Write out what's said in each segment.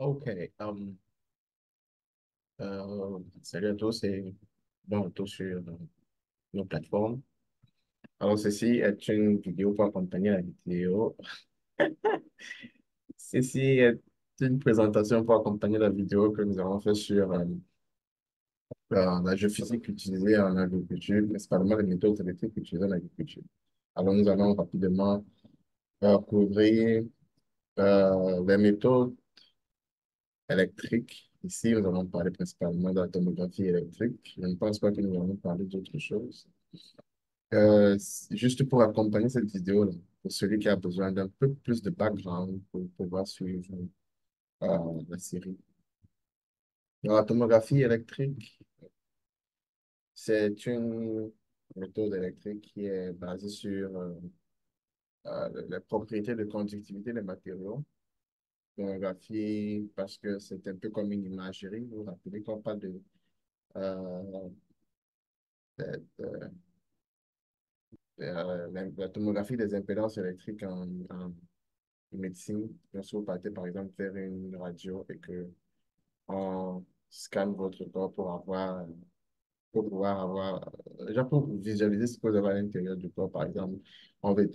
Ok. Salut à tous et bon retour sur nos plateformes. Alors, ceci est une vidéo pour accompagner la vidéo. Ceci est une présentation pour accompagner la vidéo que nous avons fait sur la géophysique utilisée en agriculture, principalement les méthodes électriques utilisées en agriculture. Alors, nous allons rapidement couvrir les méthodes électriques. Ici, nous allons parler principalement de la tomographie électrique. Je ne pense pas que nous allons parler d'autre chose. Juste pour accompagner cette vidéo-là, pour celui qui a besoin d'un peu plus de background pour pouvoir suivre la série. La tomographie électrique, c'est une méthode électrique qui est basée sur les propriétés de conductivité des matériaux. Tomographie, parce que c'est un peu comme une imagerie. Vous vous rappelez qu'on parle euh, de, la tomographie des impédances électriques en médecine. Lorsque vous partez, par exemple, faire une radio et que on scanne votre corps pour pouvoir avoir, déjà pour visualiser ce que vous avez à l'intérieur du corps, par exemple, on veut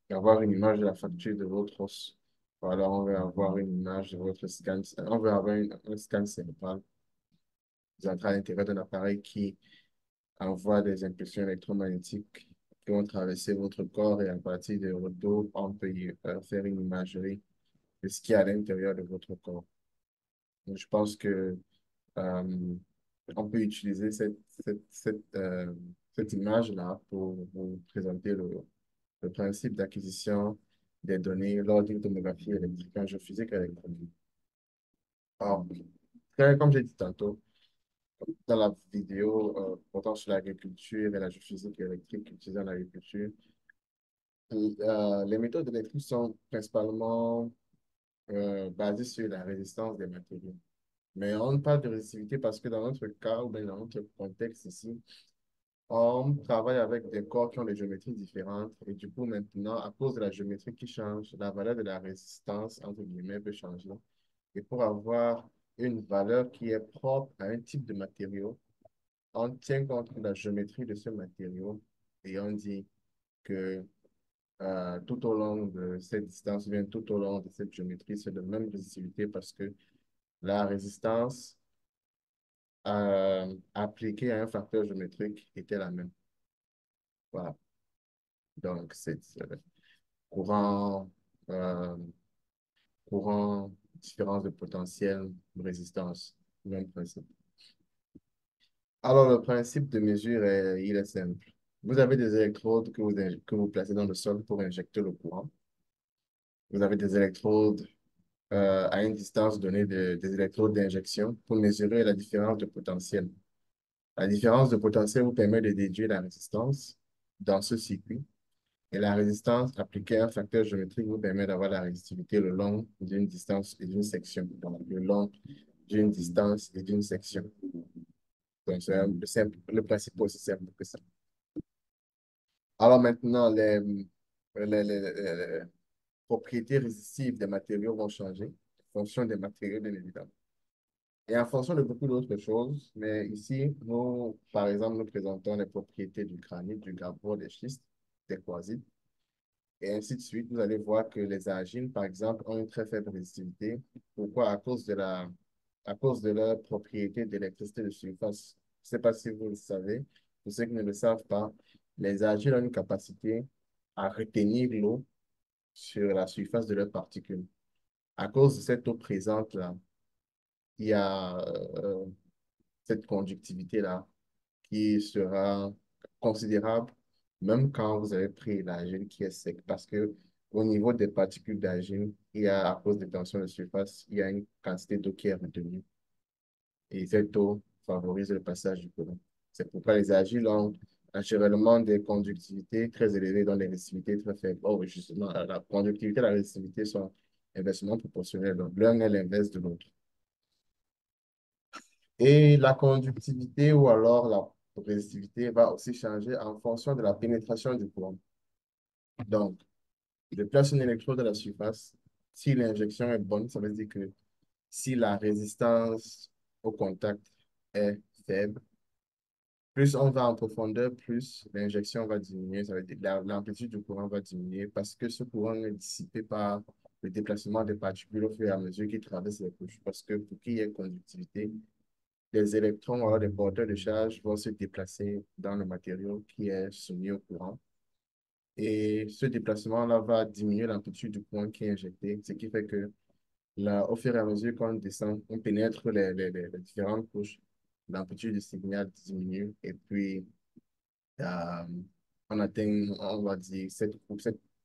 avoir une image de la fracture de votre os. Voilà, on veut avoir une image de votre scan, on veut avoir un scan cérébral. Vous entrez à l'intérieur d'un appareil qui envoie des impulsions électromagnétiques qui vont traverser votre corps et à partir de votre dos, on peut faire une imagerie de ce qui est à l'intérieur de votre corps. Donc, je pense que euh, on peut utiliser cette image-là pour vous présenter le principe d'acquisition des données lors d'une tomographie électrique en géophysique électronique. Alors, comme j'ai dit tantôt, dans la vidéo portant sur l'agriculture et la géophysique électrique utilisée en agriculture, les méthodes électriques sont principalement basées sur la résistance des matériaux. Mais on parle de résistivité parce que dans notre cas ou bien dans notre contexte ici, on travaille avec des corps qui ont des géométries différentes. Et du coup, maintenant, à cause de la géométrie qui change, la valeur de la résistance, entre guillemets, peut changer. Et pour avoir une valeur qui est propre à un type de matériau, on tient compte de la géométrie de ce matériau et on dit que tout au long de cette distance, ou bien tout au long de cette géométrie, c'est de même résistivité parce que la résistance appliquée à un facteur géométrique était la même. Voilà. Donc, c'est courant, euh, courant, différence de potentiel, de résistance, même principe. Alors, le principe de mesure, il est simple. Vous avez des électrodes que vous placez dans le sol pour injecter le courant. Vous avez des électrodes à une distance donnée des électrodes d'injection pour mesurer la différence de potentiel. La différence de potentiel vous permet de déduire la résistance dans ce circuit. Et la résistance appliquée à un facteur géométrique vous permet d'avoir la résistivité le long d'une distance et d'une section. Donc, le long d'une distance et d'une section. Donc, le principe est aussi simple que ça. Alors maintenant, les propriétés résistives des matériaux vont changer en fonction des matériaux, bien évidemment. Et en fonction de beaucoup d'autres choses. Mais ici, nous, par exemple, nous présentons les propriétés du granit, du gabbro, des schistes, des quartzites. Et ainsi de suite, vous allez voir que les argiles, par exemple, ont une très faible résistivité. Pourquoi? À cause de leur propriété d'électricité de surface. Je ne sais pas si vous le savez. Pour ceux qui ne le savent pas, les argiles ont une capacité à retenir l'eau sur la surface de leurs particules. À cause de cette eau présente-là, il y a cette conductivité-là qui sera considérable même quand vous avez pris l'argile qui est sec parce que au niveau des particules d'argile, il y a, à cause des tensions de surface, il y a une quantité d'eau qui est retenue et cette eau favorise le passage du courant. C'est pourquoi les argiles ont naturellement des conductivités très élevées dans des résistivités très faibles. Or, justement, la conductivité et la résistivité sont inversement proportionnelles. Donc, l'un est l'inverse de l'autre. Et la conductivité ou alors la résistivité va aussi changer en fonction de la pénétration du courant. Donc, je place une électrode à la surface. Si l'injection est bonne, ça veut dire que si la résistance au contact est faible, plus on va en profondeur, plus l'injection va diminuer, ça veut dire l'amplitude du courant va diminuer parce que ce courant est dissipé par le déplacement des particules au fur et à mesure qu'ils traversent les couches. Parce que pour qu'il y ait conductivité, les électrons ou alors des porteurs de charge vont se déplacer dans le matériau qui est soumis au courant. Et ce déplacement-là va diminuer l'amplitude du courant qui est injecté, ce qui fait que là, au fur et à mesure qu'on descend, on pénètre les différentes couches, l'amplitude du signal diminue et puis euh, on atteint, on va dire, cette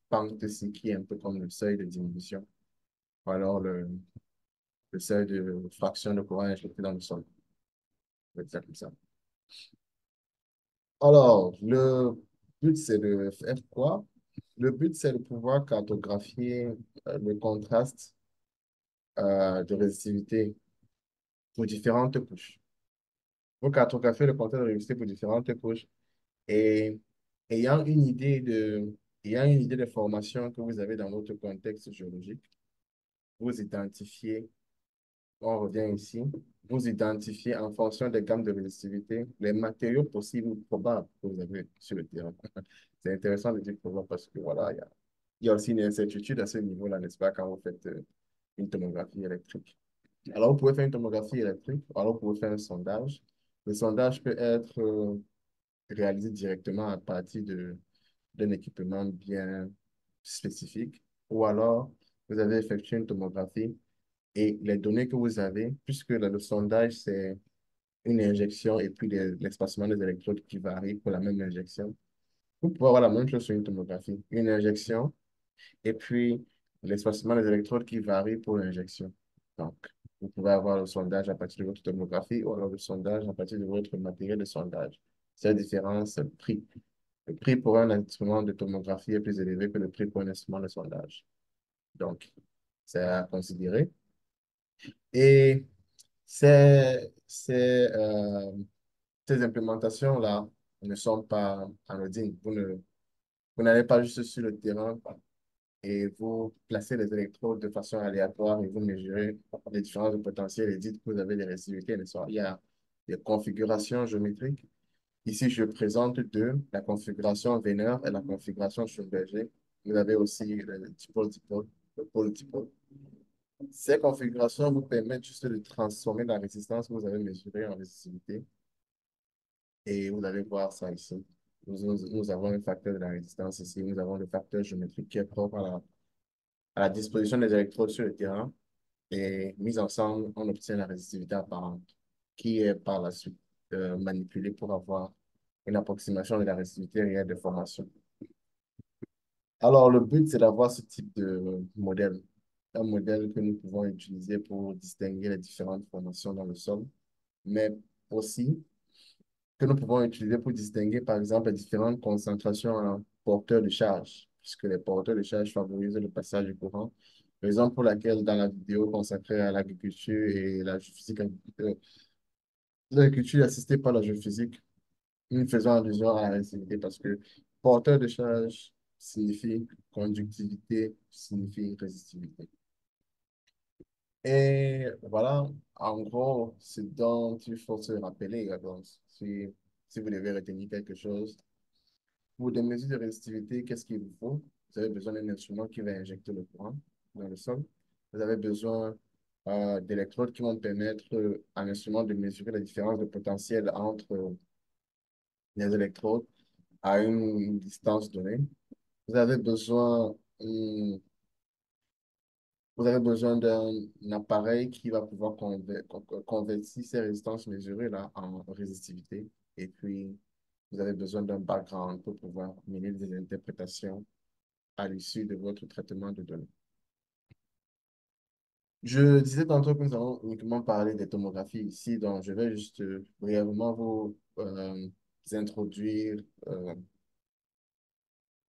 pente-ci qui est un peu comme le seuil de diminution, ou alors le seuil de fraction de courant injecté dans le sol. On va dire comme ça. Alors, le but, c'est de faire quoi? Le but, c'est de pouvoir cartographier le contraste de résistivité pour différentes couches. Vous cartographiez le contraste de résistivité pour différentes couches et ayant une idée ayant une idée de formation que vous avez dans votre contexte géologique, vous identifiez, on revient ici, vous identifiez en fonction des gammes de résistivité les matériaux possibles ou probables que vous avez sur le terrain. C'est intéressant de dire probable parce que voilà, il y a aussi une incertitude à ce niveau-là, n'est-ce pas, quand vous faites une tomographie électrique. Alors, vous pouvez faire une tomographie électrique, alors vous pouvez faire un sondage. Le sondage peut être réalisé directement à partir d'un équipement bien spécifique, ou alors vous avez effectué une tomographie et les données que vous avez, puisque le sondage, c'est une injection et puis l'espacement des électrodes qui varie pour la même injection. Vous pouvez avoir la même chose sur une tomographie, une injection et puis l'espacement des électrodes qui varie pour l'injection. Donc, vous pouvez avoir le sondage à partir de votre tomographie ou alors le sondage à partir de votre matériel de sondage. Cette différence, c'est le prix. Le prix pour un instrument de tomographie est plus élevé que le prix pour un instrument de sondage. Donc, c'est à considérer. Et ces implémentations-là ne sont pas anodines. Vous n'allez pas juste sur le terrain et vous placez les électrodes de façon aléatoire et vous mesurez les différences de potentiel et dites que vous avez des résistivités. Il y a des configurations géométriques. Ici, je présente deux, la configuration Wiener et la configuration Schlumberger. Vous avez aussi le dipôle-dipôle, le pôle-dipôle. Ces configurations vous permettent juste de transformer la résistance que vous avez mesurée en résistivité. Et vous allez voir ça ici. Nous avons un facteur de la résistance ici. Nous avons le facteur géométrique qui est propre à la disposition des électrodes sur le terrain. Et mis ensemble, on obtient la résistivité apparente qui est par la suite manipulée pour avoir une approximation de la résistivité réelle de formation. Alors, le but, c'est d'avoir ce type de modèle. Un modèle que nous pouvons utiliser pour distinguer les différentes formations dans le sol, mais aussi que nous pouvons utiliser pour distinguer, par exemple, les différentes concentrations en porteurs de charge, puisque les porteurs de charge favorisent le passage du courant. Raison pour laquelle, dans la vidéo consacrée à l'agriculture et la géophysique, l'agriculture assistée par la géophysique, nous faisons allusion à la résistivité parce que porteur de charge signifie conductivité, signifie résistivité. Et voilà, en gros, ce dont il faut se rappeler. Donc, si vous devez retenir quelque chose, pour des mesures de résistivité, qu'est-ce qu'il vous faut? Vous avez besoin d'un instrument qui va injecter le courant dans le sol. Vous avez besoin d'électrodes qui vont permettre à l'instrument de mesurer la différence de potentiel entre les électrodes à une distance donnée. Vous avez besoin, vous avez besoin d'un appareil qui va pouvoir convertir ces résistances mesurées-là en résistivité. Et puis, vous avez besoin d'un background pour pouvoir mener des interprétations à l'issue de votre traitement de données. Je disais tantôt que nous allons uniquement parler des tomographies ici, donc je vais juste brièvement vous introduire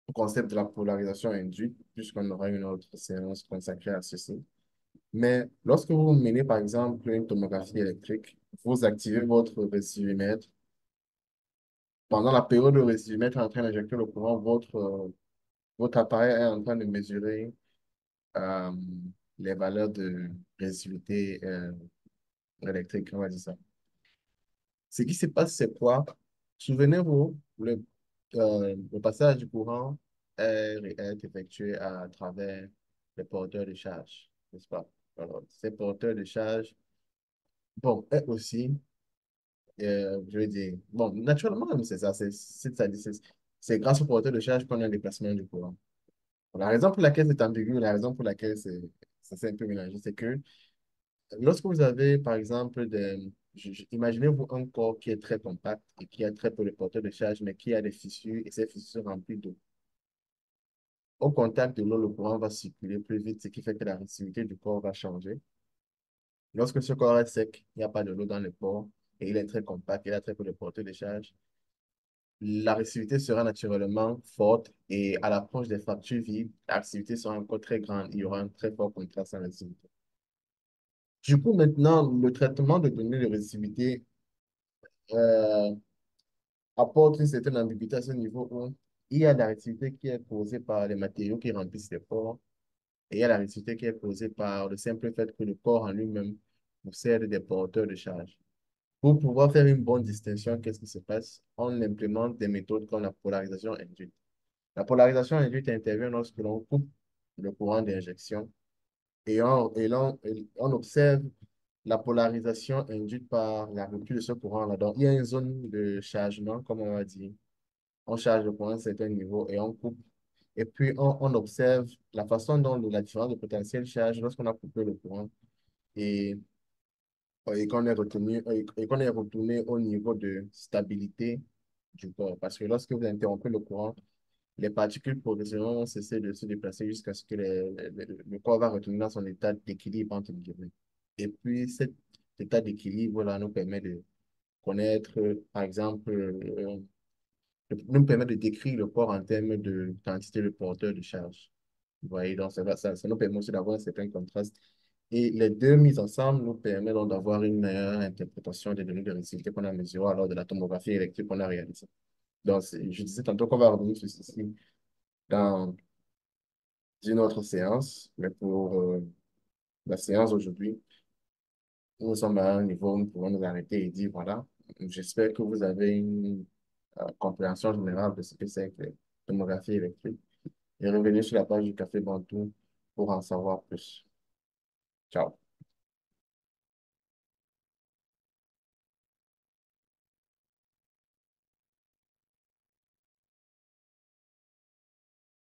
le concept de la polarisation induite, puisqu'on aura une autre séance consacrée à ceci. Mais lorsque vous menez, par exemple, une tomographie électrique, vous activez votre résistométre. Pendant la période où le résistométre est en train d'injecter le courant, votre appareil est en train de mesurer les valeurs de résistivité électrique, on va dire ça. Ce qui se passe, c'est quoi? Souvenez-vous, le passage du courant est effectué à travers les porteurs de charge, n'est-ce pas? Alors, ces porteurs de charge, bon, eux aussi, je veux dire, bon, naturellement, même, c'est ça, c'est grâce aux porteurs de charge qu'on a un déplacement du courant. La raison pour laquelle c'est ambigu, la raison pour laquelle ça s'est un peu mélangé, c'est que lorsque vous avez, par exemple, imaginez-vous un corps qui est très compact et qui a très peu de porteurs de charge, mais qui a des fissures et ces fissures sont remplies d'eau. Au contact de l'eau, le courant va circuler plus vite, ce qui fait que la résistivité du corps va changer. Lorsque ce corps est sec, il n'y a pas de l'eau dans le corps et il est très compact, il a très peu de porteurs de charge, la résistivité sera naturellement forte et à l'approche des fractures vives, la résistivité sera encore très grande. Il y aura un très fort contraste en résistivité. Du coup, maintenant, le traitement de données de résistivité euh, apporte une certaine ambiguïté à ce niveau où il y a la réactivité qui est causée par les matériaux qui remplissent les pores et il y a la réactivité qui est causée par le simple fait que le corps en lui-même possède des porteurs de charge. Pour pouvoir faire une bonne distinction, qu'est-ce qui se passe? On implémente des méthodes comme la polarisation induite. La polarisation induite intervient lorsque l'on coupe le courant d'injection et on observe la polarisation induite par la rupture de ce courant-là. Donc, il y a une zone de chargement, comme on va dire. On charge le courant à un certain niveau et on coupe. Et puis, on observe la façon dont la différence de potentiel charge lorsqu'on a coupé le courant et, et qu'on est retourné au niveau de stabilité du corps. Parce que lorsque vous interrompez le courant, les particules progressivement vont cesser de se déplacer jusqu'à ce que le corps va retourner dans son état d'équilibre entre guillemets. Et puis, cet état d'équilibre-là nous permet de connaître, par exemple, nous permet de décrire le corps en termes de quantité de porteurs de charge. Vous voyez, donc ça nous permet aussi d'avoir un certain contraste. Et les deux mises ensemble nous permettent donc d'avoir une meilleure interprétation des données de réactivité qu'on a mesurées lors de la tomographie électrique qu'on a réalisée. Donc, je disais tantôt qu'on va revenir sur ceci dans une autre séance, mais pour la séance d'aujourd'hui, nous sommes à un niveau où nous pouvons nous arrêter et dire, voilà, j'espère que vous avez une compréhension générale de ce que c'est que la tomographie électrique. Et revenez sur la page du Café Bantou pour en savoir plus. Ciao.